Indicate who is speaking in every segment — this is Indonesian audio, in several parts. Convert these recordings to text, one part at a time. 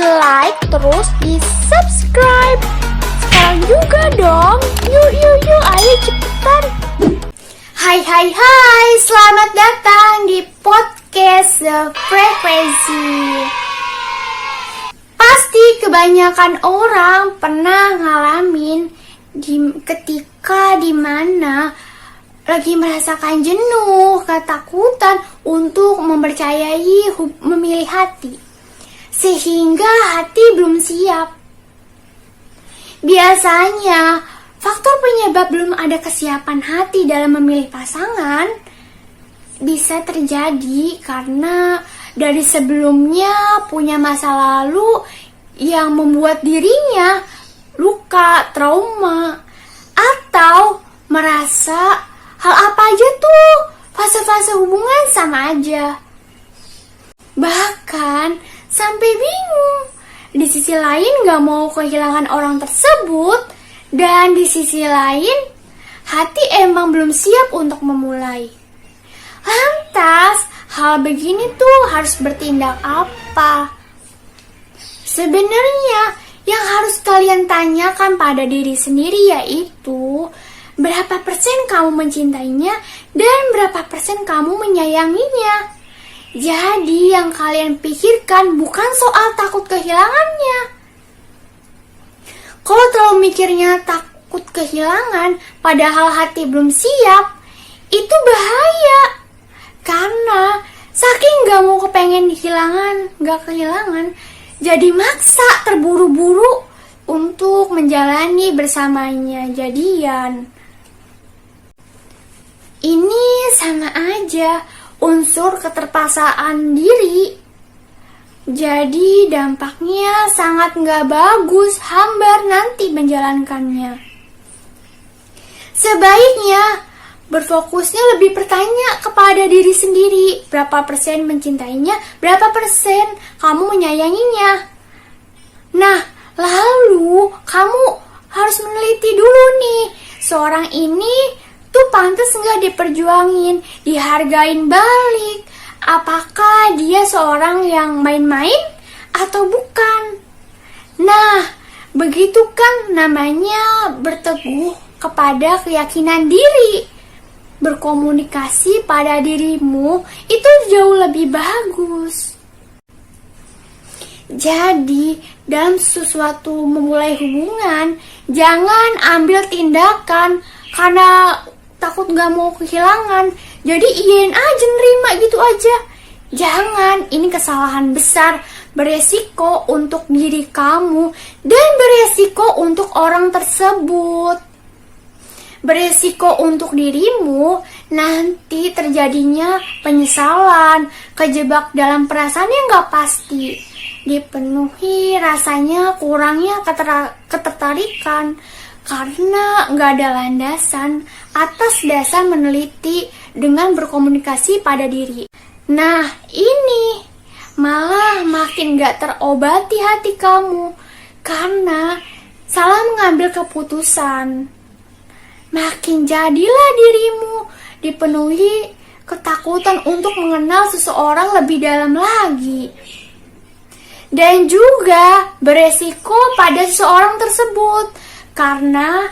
Speaker 1: di-like, terus di-subscribe. Sekarang juga dong. Yuk, ayo cepetan. Hai, selamat datang di podcast The Frequency. Pasti kebanyakan orang pernah ngalamin ketika dimana lagi merasakan jenuh, ketakutan untuk mempercayai memilih hati, sehingga hati belum siap. Biasanya, faktor penyebab belum ada kesiapan hati dalam memilih pasangan bisa terjadi karena dari sebelumnya punya masa lalu yang membuat dirinya luka, trauma, atau merasa hal apa aja tuh fase-fase hubungan sama aja. Bahkan sampai bingung. Di sisi lain gak mau kehilangan orang tersebut, dan di sisi lain hati emang belum siap untuk memulai. Lantas hal begini tuh harus bertindak apa? Sebenarnya yang harus kalian tanyakan pada diri sendiri yaitu berapa persen kamu mencintainya dan berapa persen kamu menyayanginya. Jadi yang kalian pikirkan bukan soal takut kehilangannya. Kalau terlalu mikirnya takut kehilangan padahal hati belum siap, itu bahaya. Karena saking gak mau kepengen gak kehilangan, jadi maksa terburu-buru untuk menjalani bersamanya jadian. Ini sama aja unsur keterpaksaan diri. Jadi dampaknya sangat gak bagus hambar nanti menjalankannya. Sebaiknya berfokusnya lebih bertanya kepada diri sendiri, berapa persen mencintainya, berapa persen kamu menyayanginya. Nah, lalu kamu harus meneliti dulu nih, seorang ini tuh pantas nggak diperjuangin, dihargain balik. Apakah dia seorang yang main-main atau bukan? Nah, begitu kan namanya berteguh kepada keyakinan diri. Berkomunikasi pada dirimu itu jauh lebih bagus. Jadi, dalam sesuatu memulai hubungan, jangan ambil tindakan karena takut gak mau kehilangan, jadi iyain aja, nerima gitu aja. Jangan, ini kesalahan besar, beresiko untuk diri kamu dan beresiko untuk orang tersebut. Beresiko untuk dirimu, nanti terjadinya penyesalan, kejebak dalam perasaan yang gak pasti, dipenuhi rasanya kurangnya ketertarikan, karena nggak ada landasan atas dasar meneliti dengan berkomunikasi pada diri. Nah, ini malah makin nggak terobati hati kamu karena salah mengambil keputusan. Makin jadilah dirimu dipenuhi ketakutan untuk mengenal seseorang lebih dalam lagi. Dan juga beresiko pada seseorang tersebut. Karena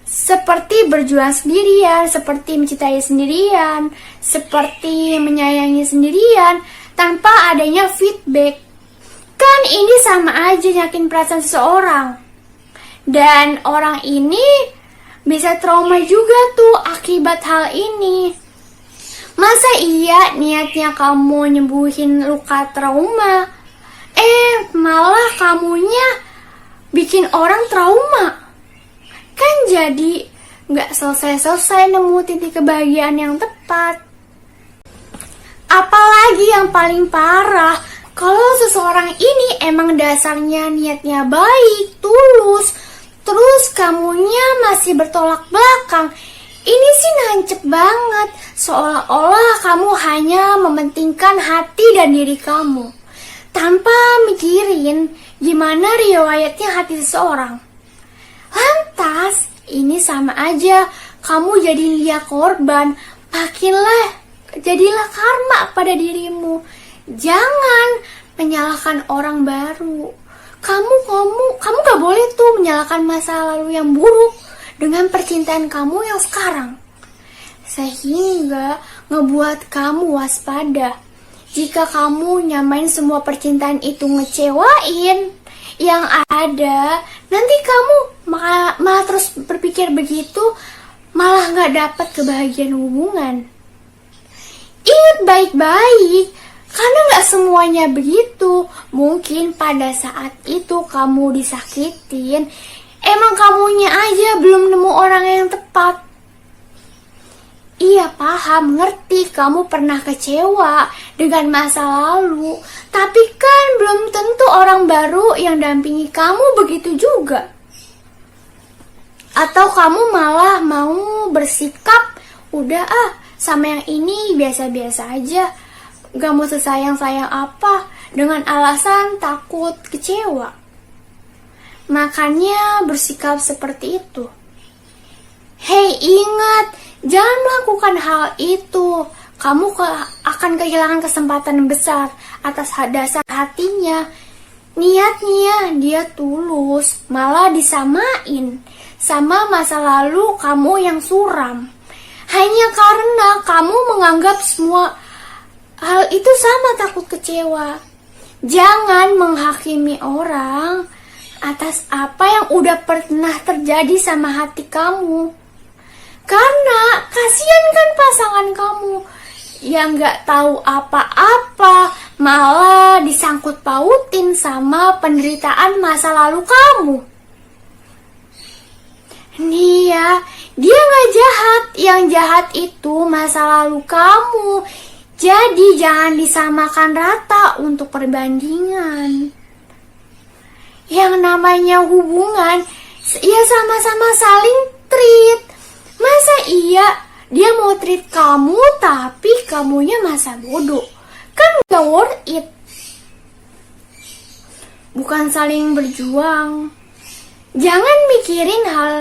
Speaker 1: seperti berjuang sendirian, seperti mencintai sendirian, seperti menyayangi sendirian, tanpa adanya feedback. Kan ini sama aja nyakin perasaan seseorang. Dan orang ini bisa trauma juga tuh akibat hal ini. Masa iya niatnya kamu nyembuhin luka trauma, malah kamunya bikin orang trauma. Kan jadi gak selesai-selesai nemu titik kebahagiaan yang tepat. Apalagi yang paling parah, kalau seseorang ini emang dasarnya niatnya baik, tulus, terus kamunya masih bertolak belakang. Ini sih nancep banget, seolah-olah kamu hanya mementingkan hati dan diri kamu, tanpa mikirin gimana riwayatnya hati seseorang. Lantas, ini sama aja, kamu jadi korban, jadilah karma pada dirimu. Jangan menyalahkan orang baru. Kamu gak boleh tuh menyalahkan masa lalu yang buruk dengan percintaan kamu yang sekarang. Sehingga ngebuat kamu waspada. Jika kamu nyamain semua percintaan itu ngecewain, yang ada nanti kamu malah terus berpikir begitu, malah gak dapat kebahagiaan hubungan. Ingat baik-baik, karena gak semuanya begitu. Mungkin pada saat itu kamu disakitin, emang kamunya aja belum nemu orang yang tepat. Iya, paham, ngerti kamu pernah kecewa dengan masa lalu, tapi kan belum tentu orang baru yang dampingi kamu begitu juga. Atau kamu malah mau bersikap, udah sama yang ini biasa-biasa aja, gak mau sesayang-sayang apa, dengan alasan takut kecewa. Makanya bersikap seperti itu. Hei, ingat, jangan melakukan hal itu. Kamu akan kehilangan kesempatan besar atas dasar hatinya. Niatnya dia tulus, malah disamain sama masa lalu kamu yang suram. Hanya karena kamu menganggap semua hal itu sama takut kecewa. Jangan menghakimi orang atas apa yang udah pernah terjadi sama hati kamu. Karena kasihan kan pasangan kamu yang gak tahu apa-apa, malah disangkut pautin sama penderitaan masa lalu kamu. Nih ya, dia gak jahat, yang jahat itu masa lalu kamu. Jadi jangan disamakan rata untuk perbandingan. Yang namanya hubungan, ya sama-sama saling treat. Masa iya dia mau treat kamu tapi kamunya masa bodoh? Kan gak worth it. Bukan saling berjuang. Jangan mikirin hal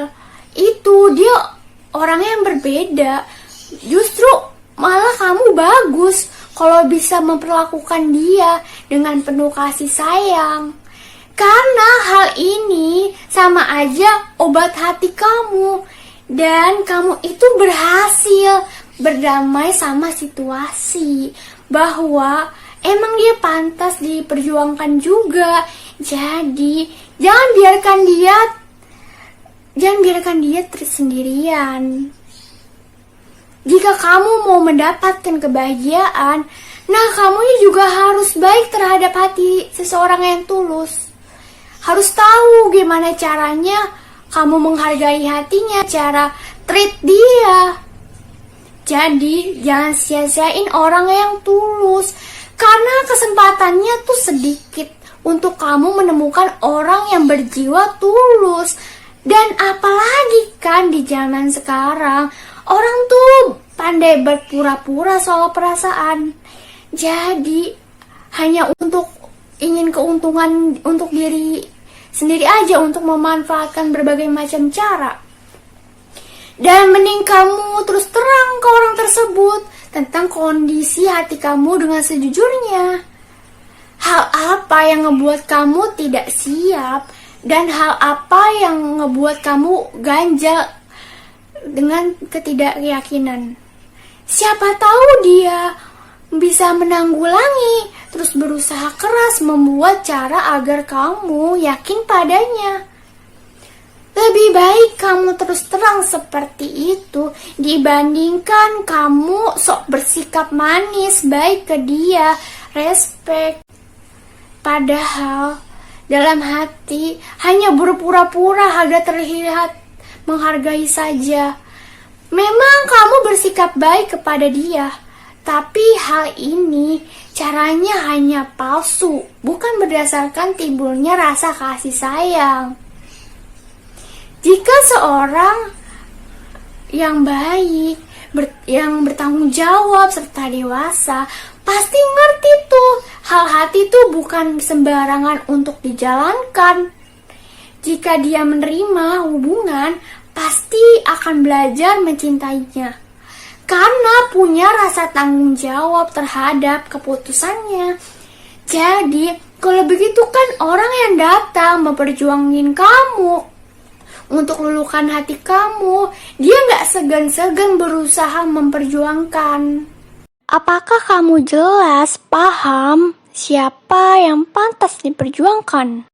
Speaker 1: itu, dia orangnya yang berbeda. Justru malah kamu bagus kalau bisa memperlakukan dia dengan penuh kasih sayang. Karena hal ini sama aja obat hati kamu. Dan kamu itu berhasil berdamai sama situasi, bahwa emang dia pantas diperjuangkan juga. Jadi jangan biarkan dia sendirian. Jika kamu mau mendapatkan kebahagiaan, nah kamunya juga harus baik terhadap hati seseorang yang tulus. Harus tahu gimana caranya kamu menghargai hatinya, cara treat dia. Jadi jangan sia-siain orang yang tulus, karena kesempatannya tuh sedikit untuk kamu menemukan orang yang berjiwa tulus. Dan apalagi kan di zaman sekarang, orang tuh pandai berpura-pura soal perasaan. Jadi hanya untuk ingin keuntungan untuk diri sendiri aja, untuk memanfaatkan berbagai macam cara. Dan mending kamu terus terang ke orang tersebut tentang kondisi hati kamu dengan sejujurnya. Hal apa yang ngebuat kamu tidak siap, dan hal apa yang ngebuat kamu ganjal dengan ketidakyakinan. Siapa tahu dia bisa menanggulangi, terus berusaha keras membuat cara agar kamu yakin padanya. Lebih baik kamu terus terang seperti itu dibandingkan kamu sok bersikap manis baik ke dia, respect. Padahal dalam hati hanya berpura-pura agar terlihat menghargai saja. Memang kamu bersikap baik kepada dia, tapi hal ini caranya hanya palsu, bukan berdasarkan timbulnya rasa kasih sayang. Jika seorang yang baik, yang bertanggung jawab serta dewasa, pasti ngerti tuh, hal hati tuh bukan sembarangan untuk dijalankan. Jika dia menerima hubungan, pasti akan belajar mencintainya. Karena punya rasa tanggung jawab terhadap keputusannya. Jadi, kalau begitu kan orang yang datang memperjuangin kamu untuk luluhkan hati kamu, dia nggak segan-segan berusaha memperjuangkan. Apakah kamu jelas paham siapa yang pantas diperjuangkan?